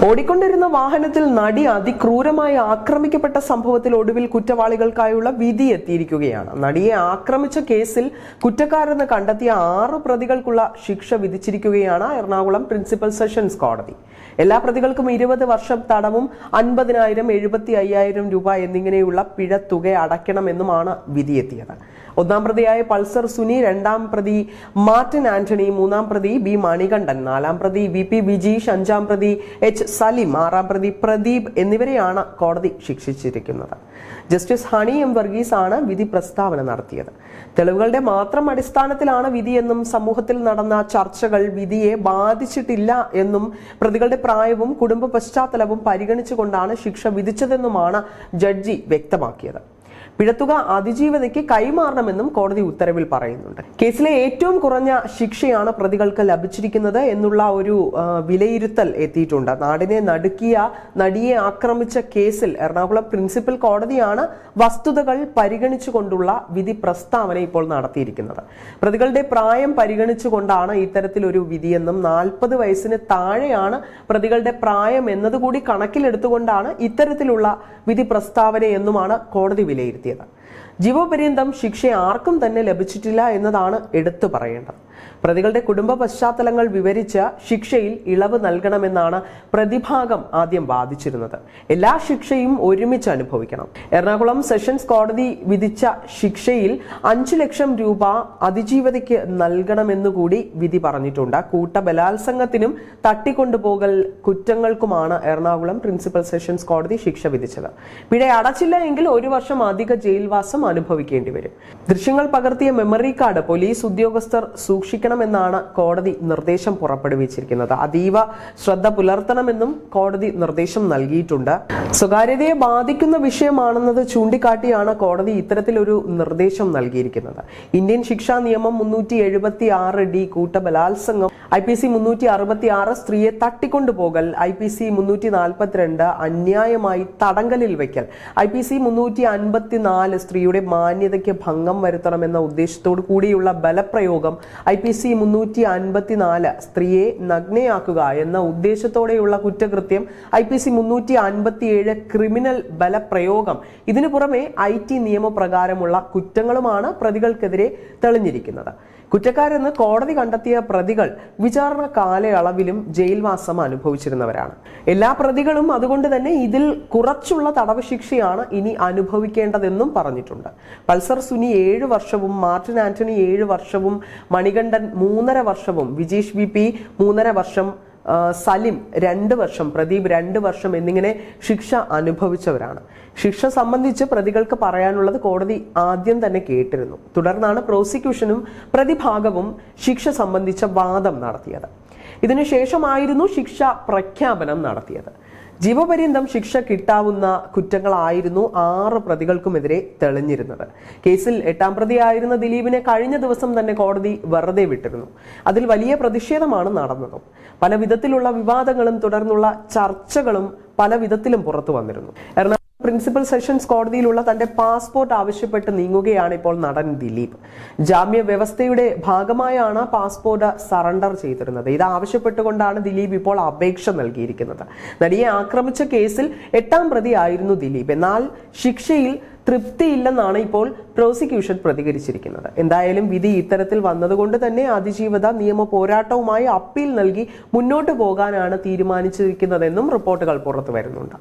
ഓടിക്കൊണ്ടിരുന്ന വാഹനത്തിൽ നടി അതിക്രൂരമായി ആക്രമിക്കപ്പെട്ട സംഭവത്തിൽ ഒടുവിൽ കുറ്റവാളികൾക്കായുള്ള വിധി എത്തിയിരിക്കുകയാണ്. നടിയെ ആക്രമിച്ച കേസിൽ കുറ്റക്കാരെന്ന് കണ്ടെത്തിയ 6 പ്രതികൾക്കുള്ള ശിക്ഷ വിധിച്ചിരിക്കുകയാണ് എറണാകുളം പ്രിൻസിപ്പൽ സെഷൻസ് കോടതി. എല്ലാ പ്രതികൾക്കും 20 വർഷം തടവും 50,000, 75,000 രൂപ എന്നിങ്ങനെയുള്ള പിഴത്തുക അടയ്ക്കണമെന്നുമാണ് വിധിയെത്തിയത്. ഒന്നാം പ്രതിയായ പൾസർ സുനി, രണ്ടാം പ്രതി മാർട്ടിൻ ആന്റണി, മൂന്നാം പ്രതി ബി മണികണ്ഠൻ, നാലാം പ്രതി VP വിജീഷ്, അഞ്ചാം പ്രതി H സലിം, ആറാം പ്രതി പ്രദീപ് എന്നിവരെയാണ് കോടതി ശിക്ഷിച്ചിരിക്കുന്നത്. ജസ്റ്റിസ് ഹണി M വർഗീസ് ആണ് വിധി പ്രസ്താവന നടത്തിയത്. തെളിവുകളുടെ മാത്രം അടിസ്ഥാനത്തിലാണ് വിധിയെന്നും സമൂഹത്തിൽ നടന്ന ചർച്ചകൾ വിധിയെ ബാധിച്ചിട്ടില്ല എന്നും പ്രതികളുടെ പ്രായവും കുടുംബ പശ്ചാത്തലവും പരിഗണിച്ചുകൊണ്ടാണ് ശിക്ഷ വിധിച്ചതെന്നുമാണ് ജഡ്ജി വ്യക്തമാക്കിയത്. പിഴത്തുക അതിജീവതയ്ക്ക് കൈമാറണമെന്നും കോടതി ഉത്തരവിൽ പറയുന്നുണ്ട്. കേസിലെ ഏറ്റവും കുറഞ്ഞ ശിക്ഷയാണ് പ്രതികൾക്ക് ലഭിച്ചിരിക്കുന്നത് എന്നുള്ള ഒരു വിലയിരുത്തൽ എത്തിയിട്ടുണ്ട്. നാടിനെ നടുക്കിയ നടിയെ ആക്രമിച്ച കേസിൽ എറണാകുളം പ്രിൻസിപ്പൽ കോടതിയാണ് വസ്തുതകൾ പരിഗണിച്ചുകൊണ്ടുള്ള വിധി പ്രസ്താവന ഇപ്പോൾ നടത്തിയിരിക്കുന്നത്. പ്രതികളുടെ പ്രായം പരിഗണിച്ചുകൊണ്ടാണ് ഇത്തരത്തിലൊരു വിധിയെന്നും 40 വയസ്സിന് താഴെയാണ് പ്രതികളുടെ പ്രായം എന്നതുകൂടി കണക്കിലെടുത്തുകൊണ്ടാണ് ഇത്തരത്തിലുള്ള വിധി പ്രസ്താവനയെന്നുമാണ് കോടതി വിലയിരുത്തിയത്. ജീവപര്യന്തം ശിക്ഷ ആർക്കും തന്നെ ലഭിച്ചിട്ടില്ല എന്നതാണ് എടുത്തു പറയേണ്ടത്. പ്രതികളുടെ കുടുംബ പശ്ചാത്തലങ്ങൾ വിവരിച്ച ശിക്ഷയിൽ ഇളവ് നൽകണമെന്നാണ് പ്രതിഭാഗം ആദ്യം വാദിച്ചിരുന്നത്. എല്ലാ ശിക്ഷയും ഒരുമിച്ച് അനുഭവിക്കണം. എറണാകുളം സെഷൻസ് കോടതി വിധിച്ച ശിക്ഷയിൽ 5 ലക്ഷം രൂപ അതിജീവതയ്ക്ക് നൽകണമെന്നുകൂടി വിധി പറഞ്ഞിട്ടുണ്ട്. കൂട്ടബലാത്സംഗത്തിനും തട്ടിക്കൊണ്ടുപോകൽ കുറ്റങ്ങൾക്കുമാണ് എറണാകുളം പ്രിൻസിപ്പൽ സെഷൻസ് കോടതി ശിക്ഷ വിധിച്ചത്. പിഴ അടച്ചില്ല എങ്കിൽ 1 വർഷം അധിക ജയിൽവാസം അനുഭവിക്കേണ്ടി വരും. ദൃശ്യങ്ങൾ പകർത്തിയ മെമ്മറി കാർഡ് പോലീസ് ഉദ്യോഗസ്ഥർ സൂക്ഷിക്കണമെന്നാണ് കോടതി നിർദ്ദേശം പുറപ്പെടുവിച്ചിരിക്കുന്നത്. അതീവ ശ്രദ്ധ പുലർത്തണമെന്നും കോടതി നിർദ്ദേശം നൽകിയിട്ടുണ്ട്. സ്വകാര്യതയെ ബാധിക്കുന്ന വിഷയമാണെന്നത് ചൂണ്ടിക്കാട്ടിയാണ് കോടതി ഇത്തരത്തിലൊരു നിർദ്ദേശം നൽകിയിരിക്കുന്നത്. ഇന്ത്യൻ ശിക്ഷാ നിയമം 376D കൂട്ടബലാത്സംഗം, IPC 366 സ്ത്രീയെ തട്ടിക്കൊണ്ടുപോകൽ, IPC 342 അന്യായമായി തടങ്കലിൽ വയ്ക്കൽ, IPC 354 സ്ത്രീയുടെ മാന്യതയ്ക്ക് ഭംഗം വരുത്തണമെന്ന ഉദ്ദേശത്തോടു കൂടിയുള്ള ബലപ്രയോഗം, IPC 354 സ്ത്രീയെ നഗ്നയാക്കുക എന്ന ഉദ്ദേശത്തോടെയുള്ള കുറ്റകൃത്യം, IPC 357 ക്രിമിനൽ ബലപ്രയോഗം. ഇതിനു പുറമെ IT നിയമപ്രകാരമുള്ള കുറ്റങ്ങളുമാണ് പ്രതികൾക്കെതിരെ തെളിഞ്ഞിരിക്കുന്നത്. കുറ്റക്കാരെന്ന് കോടതി കണ്ടെത്തിയ പ്രതികൾ വിചാരണ കാലയളവിലും ജയിൽവാസം അനുഭവിച്ചിരുന്നവരാണ്. എല്ലാ പ്രതികളും അതുകൊണ്ട് തന്നെ ഇതിൽ കുറച്ചുള്ള തടവ് ശിക്ഷയാണ് ഇനി അനുഭവിക്കേണ്ടതെന്നും പറഞ്ഞിട്ടുണ്ട്. പൾസർ സുനി 7 വർഷവും, മാർട്ടിൻ ആന്റണി 7 വർഷവും, മണികണ്ഠൻ 3.5 വർഷവും, വിജീഷ് VP 3.5 വർഷം, സലിം 2 വർഷം, പ്രദീപ് 2 വർഷം എന്നിങ്ങനെ ശിക്ഷ അനുഭവിച്ചവരാണ്. ശിക്ഷ സംബന്ധിച്ച് പ്രതികൾക്ക് പറയാനുള്ളത് കോടതി ആദ്യം തന്നെ കേട്ടിരുന്നു. തുടർന്നാണ് പ്രോസിക്യൂഷനും പ്രതിഭാഗവും ശിക്ഷ സംബന്ധിച്ച വാദം നടത്തിയത്. ഇതിനുശേഷമായിരുന്നു ശിക്ഷ പ്രഖ്യാപനം നടത്തിയത്. ജീവപര്യന്തം ശിക്ഷ കിട്ടാവുന്ന കുറ്റങ്ങളായിരുന്നു 6 പ്രതികൾക്കുമെതിരെ തെളിഞ്ഞിരുന്നത്. കേസിൽ 8ാം പ്രതിയായിരുന്ന ദിലീപിനെ കഴിഞ്ഞ ദിവസം തന്നെ കോടതി വെറുതെ വിട്ടിരുന്നു. അതിൽ വലിയ പ്രതിഷേധമാണ് നടന്നതും. പല വിധത്തിലുള്ള വിവാദങ്ങളും തുടർന്നുള്ള ചർച്ചകളും പല വിധത്തിലും പുറത്തു വന്നിരുന്നു. എറണാകുളം പ്രിൻസിപ്പൽ സെഷൻസ് കോടതിയിലുള്ള തന്റെ പാസ്പോർട്ട് ആവശ്യപ്പെട്ട് നീങ്ങുകയാണ് ഇപ്പോൾ നടൻ ദിലീപ്. ജാമ്യ വ്യവസ്ഥയുടെ ഭാഗമായാണ് പാസ്പോർട്ട് സറണ്ടർ ചെയ്തിരുന്നത്. ഇത് ആവശ്യപ്പെട്ടുകൊണ്ടാണ് ദിലീപ് ഇപ്പോൾ അപേക്ഷ നൽകിയിരിക്കുന്നത്. നടിയെ ആക്രമിച്ച കേസിൽ 8ാം പ്രതിയായിരുന്നു ദിലീപ്. എന്നാൽ ശിക്ഷയിൽ തൃപ്തിയില്ലെന്നാണ് ഇപ്പോൾ പ്രോസിക്യൂഷൻ പ്രതികരിച്ചിരിക്കുന്നത്. എന്തായാലും വിധി ഇത്തരത്തിൽ വന്നതുകൊണ്ട് തന്നെ അതിജീവത നിയമ പോരാട്ടവുമായി അപ്പീൽ നൽകി മുന്നോട്ട് പോകാനാണ് തീരുമാനിച്ചിരിക്കുന്നതെന്നും റിപ്പോർട്ടുകൾ പുറത്തു വരുന്നുണ്ട്.